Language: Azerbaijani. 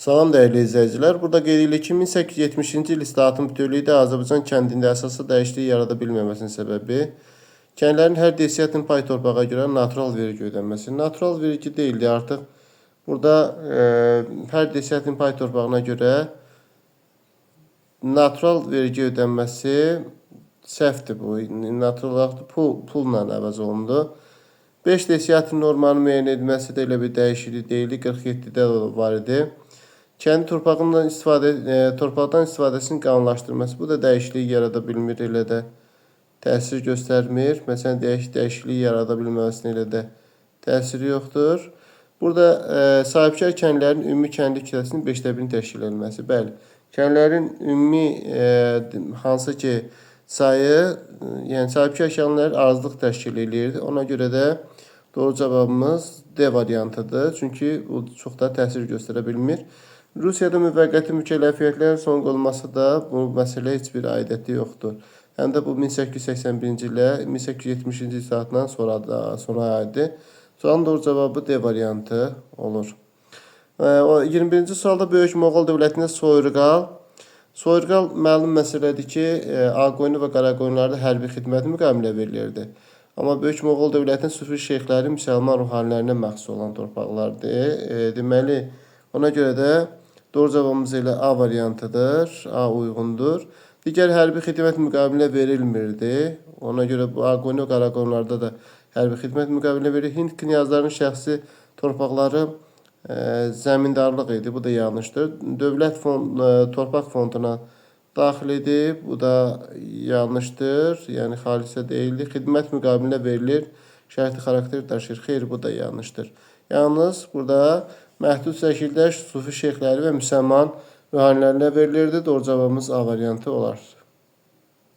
Salam dəyərli izləyicilər. Burada qeyd edilir ki, 1870-ci il islahatın bütövlükdə Azərbaycan kəndində əsaslı dəyişiklik yarada bilməməsinin səbəbi kəndlərin hər desiyatin pay torpağa görə natural vergi ödənməsi. Natural vergi deyildi artıq. Burada hər desiyatin pay torpağına görə natural vergi ödənməsi səhvdir bu. Natural pulla əvəz olundu. 5 desiyatin normanı müəyyən edilməsi də elə bir dəyişiklik deyildi. 47-də var idi. Kəndi torpaqdan istifadəsinin qanunlaşdırılması. Bu da dəyişiklik yarada bilmir, elə də təsir göstərmir. Məsələn, dəyişiklik yarada bilməməsinin elə də təsiri yoxdur. Burada sahibkar kəndlərin ümumi kəndli kütləsinin 5/1 təşkil edilməsi. Bəli, kəndlərin ümumi hansı ki sayı, yəni sahibkar kəndlər azlıq təşkil edirdi. Ona görə də doğru cavabımız D variantıdır. Çünki bu çox da təsir göstərə bilmir. Rusiyada müvəqqəti mükəlləfiyyətlərin son qoyulması da bu məsələyə heç bir aidiyyəti yoxdur. Həm də bu 1881-ci ilə 1870-ci islahatdan sonra aiddir. Sualın doğru cavabı D variantı olur. 21-ci sualda Böyük Moğol dövlətində soyurqal. Soyurqal məlum məsələdir ki, Ağqoyunlu və Qaraqoyunlarda hərbi xidmət müqamilə verilirdi. Amma Böyük Moğol dövlətinin Sufi şeyxləri müsəlman ruhanilərinə məxsus olan torpaqlardır. Deməli, ona görə də doğru cavabımız elə A variantıdır. A uyğundur. Digər hərbi xidmət müqamilə verilmirdi. Ona görə bu Ağqoyunlu və Qaraqoyunlarda da hərbi xidmət müqamilə verilir. Hind knyazlarının şəxsi torpaqları zəmindarlıq idi. Bu da yanlışdır. Dövlət torpaq fonduna daxil edib. Bu da yanlışdır. Yəni xalisə deyildi. Xidmət müqamilə verilir. Şərti xarakter daşıyır. Xeyr, bu da yanlışdır. Yalnız burada məhdud şəkildə Sufi şeyxləri və müsəlman ruhanilərinə verilirdi. Doğru cavabımız A variantı olar.